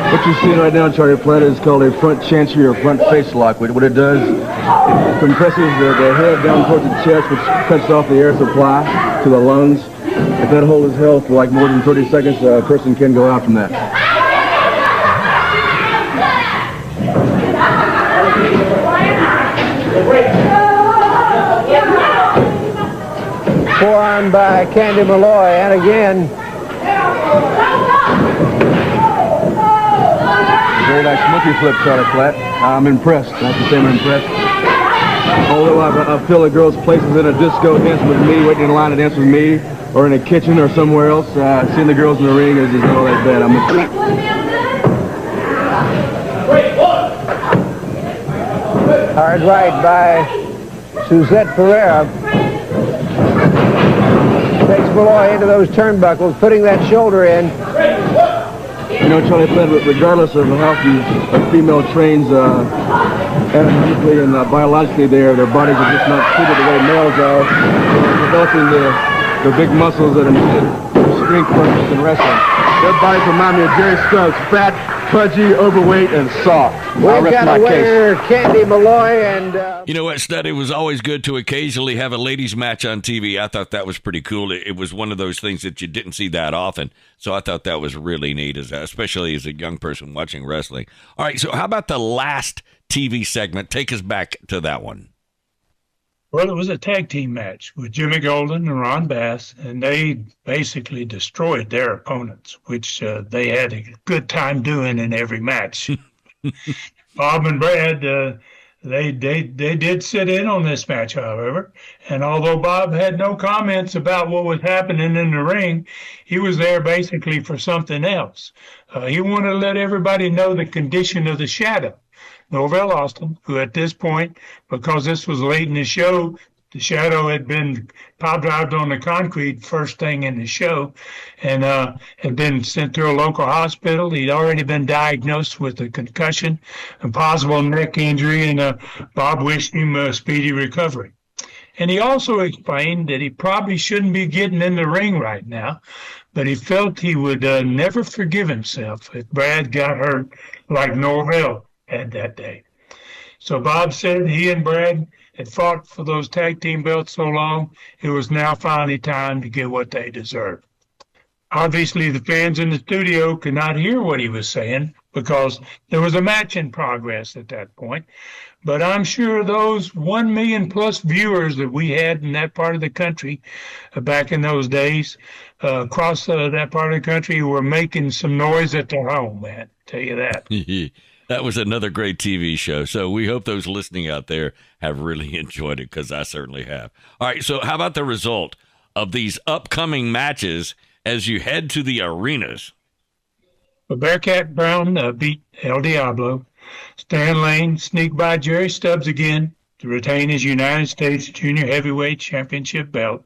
What you're seeing right now, Charlie Platt, is called a front chancery or front face lock. What it does, it compresses the head down towards the chest, which cuts off the air supply to the lungs. If that hold is held for like more than 30 seconds, a person can go out from that. Forearm by Candy Malloy, and again. Very nice monkey flip, Charlie Platt. I'm impressed. I have to say I'm impressed. Although I feel the girls' places in a disco dancing with me, waiting in line to dance with me, or in a kitchen or somewhere else, seeing the girls in the ring is not all that bad. Hard right by Suzette Ferreira. Takes Malloy into those turnbuckles, putting that shoulder in. You know, Charlie Platt, regardless of how a female trains anatomically and biologically, their bodies are just not suited the way males are. They're developing the big muscles that are needed for strength, purpose, and wrestling. Their bodies remind me of Jerry Stubbs, fat, pudgy, overweight, and soft. We've got a winner, Candy Malloy, and... You know what, Stud? It was always good to occasionally have a ladies' match on TV. I thought that was pretty cool. It was one of those things that you didn't see that often, so I thought that was really neat, especially as a young person watching wrestling. All right, so how about the last TV segment? Take us back to that one. Well, it was a tag team match with Jimmy Golden and Ron Bass, and they basically destroyed their opponents, which they had a good time doing in every match. Bob and Brad They did sit in on this match, however, and although Bob had no comments about what was happening in the ring, he was there basically for something else. He wanted to let everybody know the condition of the Shadow, Norvell Austin, who at this point, because this was late in the show, the Shadow had been pile-drived on the concrete first thing in the show and had been sent to a local hospital. He'd already been diagnosed with a concussion, a possible neck injury, and Bob wished him a speedy recovery. And he also explained that he probably shouldn't be getting in the ring right now, but he felt he would never forgive himself if Brad got hurt like Norvell had that day. So Bob said he and Brad had fought for those tag team belts so long, it was now finally time to get what they deserved. Obviously, the fans in the studio could not hear what he was saying because there was a match in progress at that point. But I'm sure those 1 million plus viewers that we had in that part of the country back in those days, across that part of the country, were making some noise at their home, man. Tell you that. That was another great TV show. So we hope those listening out there have really enjoyed it, because I certainly have. All right, so how about the result of these upcoming matches as you head to the arenas? Well, Bearcat Brown beat El Diablo. Stan Lane sneaked by Jerry Stubbs again to retain his United States Junior Heavyweight Championship belt.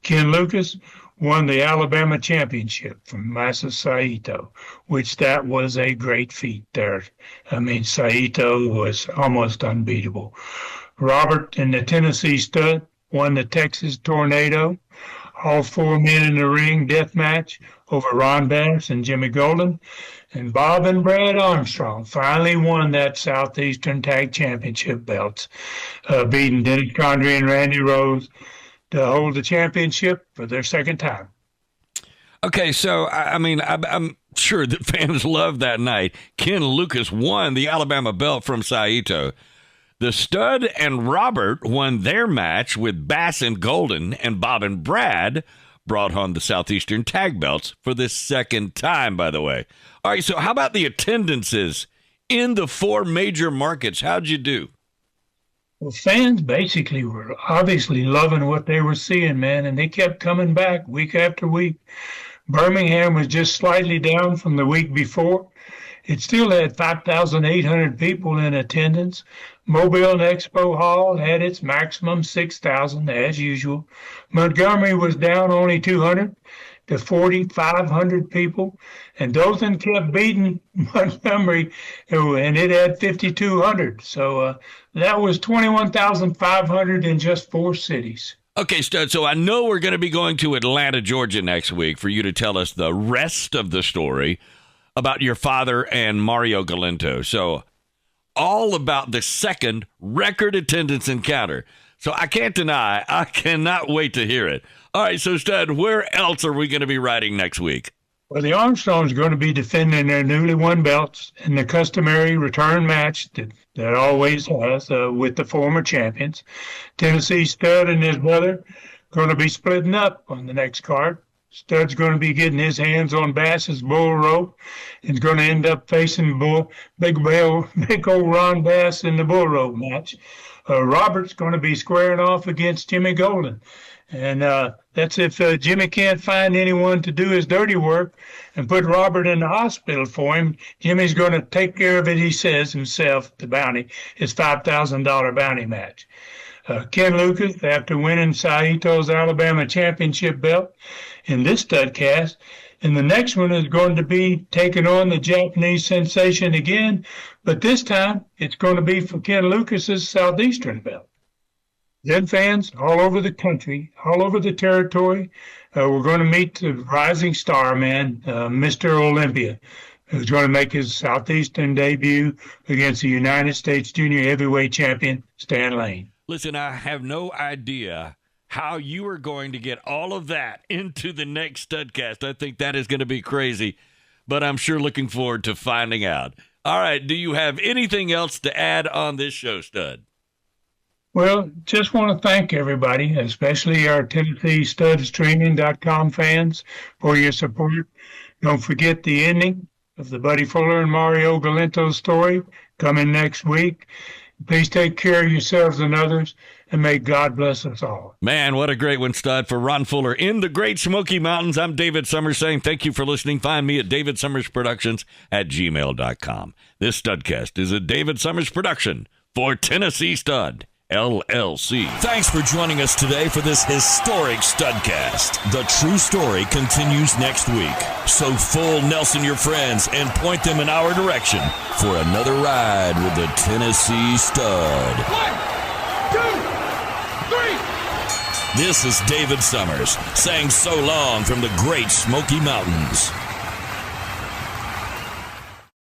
Ken Lucas won the Alabama Championship from Masa Saito, which that was a great feat there. I mean, Saito was almost unbeatable. Robert and the Tennessee Stud won the Texas Tornado. All four men in the ring death match over Ron Bass and Jimmy Golden. And Bob and Brad Armstrong finally won that Southeastern Tag Championship belts, beating Dennis Condrey and Randy Rose to hold the championship for their second time. Okay, so, I mean, I'm sure that fans loved that night. Ken Lucas won the Alabama belt from Saito. The Stud and Robert won their match with Bass and Golden, and Bob and Brad brought home the Southeastern Tag belts for the second time, by the way. All right, so how about the attendances in the four major markets? How'd you do? Well, fans basically were obviously loving what they were seeing, man, and they kept coming back week after week. Birmingham was just slightly down from the week before. It still had 5,800 people in attendance. Mobile and Expo Hall had its maximum 6,000 as usual. Montgomery was down only 200 to 4,500 people, and Dothan kept beating Montgomery, and it had 5,200. So that was 21,500 in just four cities. Okay, Stud, so I know we're going to be going to Atlanta, Georgia next week for you to tell us the rest of the story about your father and Mario Galento. So all about the second record attendance encounter. So I can't deny, I cannot wait to hear it. All right, so Stud, where else are we going to be riding next week? Well, the Armstrongs are going to be defending their newly won belts in the customary return match that always has with the former champions. Tennessee Stud and his brother going to be splitting up on the next card. Stud's going to be getting his hands on Bass's bull rope and going to end up facing big old Ron Bass in the bull rope match. Robert's going to be squaring off against Jimmy Golden. And that's if Jimmy can't find anyone to do his dirty work and put Robert in the hospital for him. Jimmy's going to take care of it, he says himself, the bounty, his $5,000 bounty match. Ken Lucas, after winning Saito's Alabama Championship belt in this Studcast, and the next one is going to be taking on the Japanese sensation again, but this time it's going to be for Ken Lucas's Southeastern belt. Then fans all over the country, all over the territory, we're going to meet the rising star man, Mr. Olympia, who's going to make his Southeastern debut against the United States Junior Heavyweight Champion, Stan Lane. Listen, I have no idea how you are going to get all of that into the next Studcast. I think that is going to be crazy, but I'm sure looking forward to finding out. All right, do you have anything else to add on this show, Stud? Well, just want to thank everybody, especially our Tennessee StudStreaming.com fans, for your support. Don't forget the ending of the Buddy Fuller and Mario Galento story coming next week. Please take care of yourselves and others, and may God bless us all. Man, what a great one, Stud. For Ron Fuller in the Great Smoky Mountains, I'm David Summers saying thank you for listening. Find me at davidsummersproductions@gmail.com. This Studcast is a David Summers production for Tennessee Stud, LLC. Thanks for joining us today for this historic Studcast. The true story continues next week. So full Nelson your friends and point them in our direction for another ride with the Tennessee Stud. 1, 2, 3. This is David Summers saying so long from the Great Smoky Mountains.